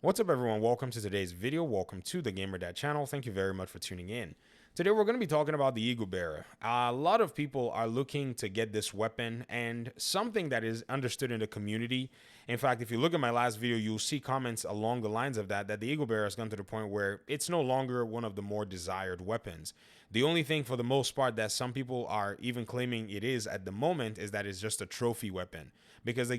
What's up, everyone? Welcome to today's video. Welcome to the Gamer Dad channel. Thank you very much for tuning in. Today we're going to be talking about the Eagle Bearer. A lot of people are looking to get this weapon, and something that is understood in the community. In fact, if you look at my last video, you'll see comments along the lines of that the Eagle Bearer has gone to the point where it's no longer one of the more desired weapons. The only thing, for the most part, that some people are even claiming it is at the moment is that it's just a trophy weapon, because the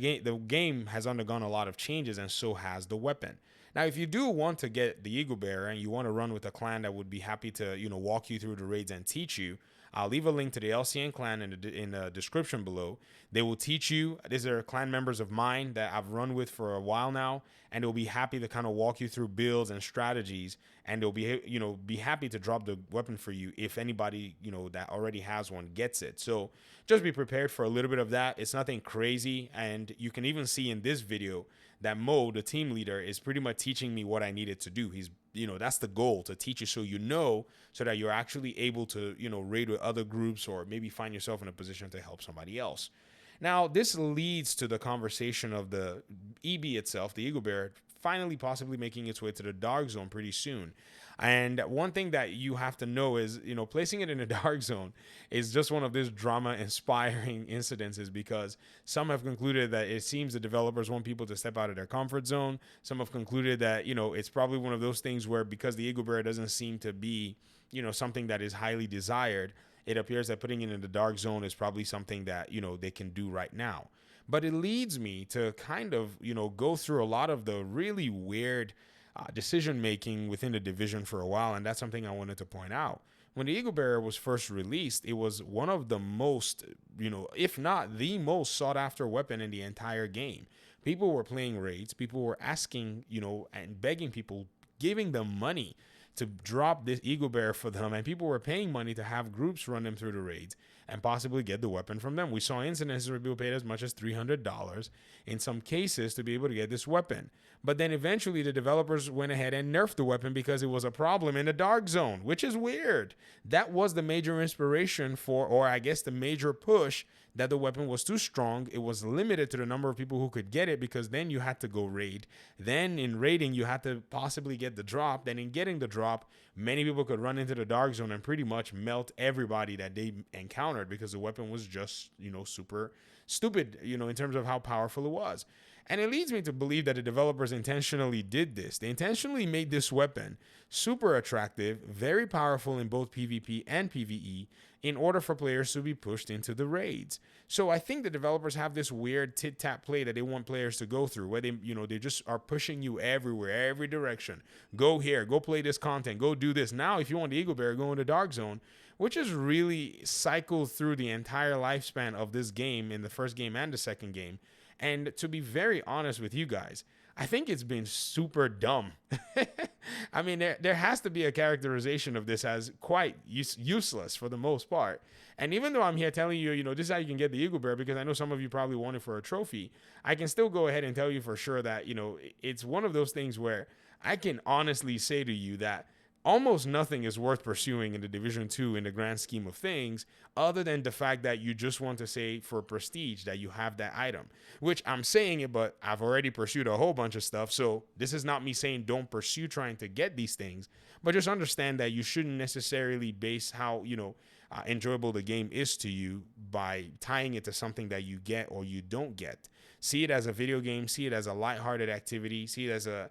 game has undergone a lot of changes, and so has the weapon. Now, if you do want to get the Eagle Bearer and you want to run with a clan that would be happy to, walk you through the raids and teach you, I'll leave a link to the LCN clan in the description below. They will teach you. These are clan members of mine that I've run with for a while now, and they'll be happy to kind of walk you through builds and strategies, and they'll be happy to drop the weapon for you if anybody, that already has one gets it. So just be prepared for a little bit of that. It's nothing crazy, and you can even see in this video that Mo, the team leader, is pretty much teaching me what I needed to do. He's, that's the goal, to teach you so that you're actually able to, raid with other groups, or maybe find yourself in a position to help somebody else. Now, this leads to the conversation of the EB itself, the Eagle Bearer, finally possibly making its way to the dark zone pretty soon. And one thing that you have to know is, placing it in a dark zone is just one of these drama-inspiring incidences, because some have concluded that it seems the developers want people to step out of their comfort zone. Some have concluded that, it's probably one of those things where, because the Eagle Bearer doesn't seem to be, something that is highly desired, it appears that putting it in the dark zone is probably something that, they can do right now. But it leads me to kind of, go through a lot of the really weird decision making within the division for a while, and that's something I wanted to point out. When the Eagle Bearer was first released, it was one of the most, if not the most sought after weapon in the entire game. People were playing raids, people were asking, and begging people, giving them money to drop this Eagle Bearer for them, and people were paying money to have groups run them through the raids and possibly get the weapon from them. We saw incidences where people paid as much as $300 in some cases to be able to get this weapon. But then eventually the developers went ahead and nerfed the weapon because it was a problem in the dark zone, which is weird. That was the major inspiration for, or I guess the major push, that the weapon was too strong. It was limited to the number of people who could get it, because then you had to go raid. Then in raiding, you had to possibly get the drop. Then in getting the drop, many people could run into the dark zone and pretty much melt everybody that they encountered, because the weapon was just, super stupid, in terms of how powerful it was. And it leads me to believe that the developers intentionally did this. They intentionally made this weapon super attractive, very powerful in both PvP and PvE, in order for players to be pushed into the raids. So I think the developers have this weird tit-tat play that they want players to go through, where they just are pushing you everywhere, every direction. Go here, go play this content, go do this. Now, if you want the Eagle Bearer, go in the dark zone, which is really cycled through the entire lifespan of this game, in the first game and the second game. And to be very honest with you guys, I think it's been super dumb. I mean, there has to be a characterization of this as quite useless for the most part. And even though I'm here telling you, this is how you can get the Eagle Bear, because I know some of you probably want it for a trophy, I can still go ahead and tell you for sure that, it's one of those things where I can honestly say to you that almost nothing is worth pursuing in the Division 2 in the grand scheme of things, other than the fact that you just want to say for prestige that you have that item, which I'm saying it, but I've already pursued a whole bunch of stuff. So this is not me saying don't pursue trying to get these things, but just understand that you shouldn't necessarily base how, enjoyable the game is to you by tying it to something that you get or you don't get. See it as a video game, see it as a lighthearted activity, see it as a,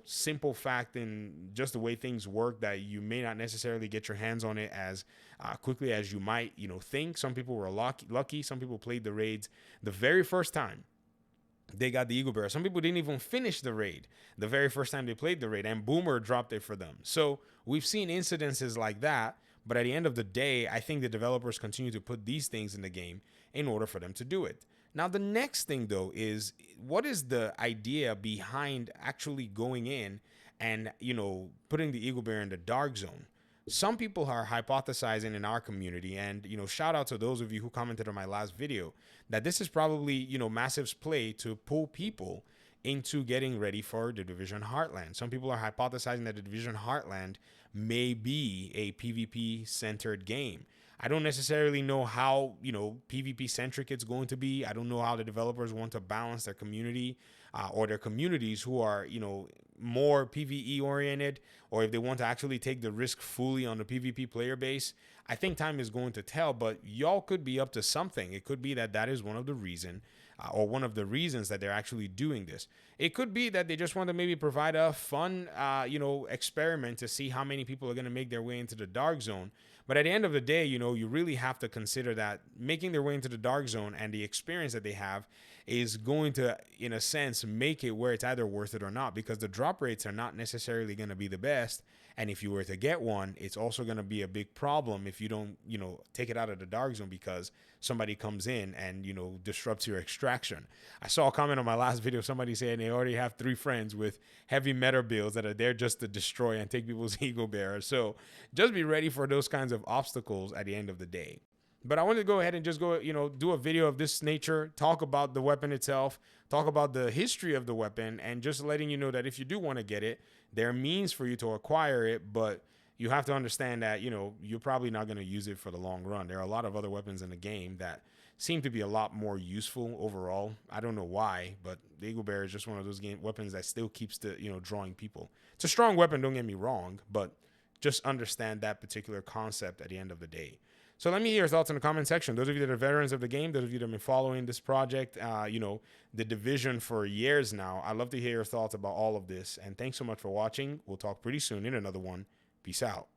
simple fact in just the way things work, that you may not necessarily get your hands on it as quickly as you might, think. Some people were lucky. Some people played the raids the very first time they got the Eagle Bearer. Some people didn't even finish the raid the very first time they played the raid, and Boomer dropped it for them. So we've seen incidences like that. But at the end of the day, I think the developers continue to put these things in the game in order for them to do it. Now, the next thing, though, is what is the idea behind actually going in and, putting the Eagle Bear in the dark zone? Some people are hypothesizing in our community, and, shout out to those of you who commented on my last video, that this is probably, Massive's play to pull people into getting ready for the Division Heartland. Some people are hypothesizing that the Division Heartland may be a PvP-centered game. I don't necessarily know how, PvP-centric it's going to be. I don't know how the developers want to balance their community. or their communities who are, more PvE oriented, or if they want to actually take the risk fully on the PvP player base. I think time is going to tell, but y'all could be up to something. It could be that that is one of the or one of the reasons that they're actually doing this. It could be that they just want to maybe provide a fun, experiment to see how many people are going to make their way into the dark zone. But at the end of the day, you really have to consider that making their way into the dark zone and the experience that they have is going to, in a sense, make it where it's either worth it or not, because the drop rates are not necessarily going to be the best. And if you were to get one, it's also going to be a big problem if you don't, take it out of the dark zone because somebody comes in and, disrupts your extraction. I saw a comment on my last video, somebody saying they already have 3 friends with heavy meta builds that are there just to destroy and take people's Eagle Bearer. So just be ready for those kinds of obstacles at the end of the day. But I wanted to go ahead and just go, do a video of this nature, talk about the weapon itself, talk about the history of the weapon, and just letting you know that if you do want to get it, there are means for you to acquire it, but you have to understand that, you're probably not going to use it for the long run. There are a lot of other weapons in the game that seem to be a lot more useful overall. I don't know why, but the Eagle Bearer is just one of those weapons that still keeps drawing people. It's a strong weapon, don't get me wrong, but just understand that particular concept at the end of the day. So let me hear your thoughts in the comment section. Those of you that are veterans of the game, those of you that have been following this project, the Division for years now, I'd love to hear your thoughts about all of this. And thanks so much for watching. We'll talk pretty soon in another one. Peace out.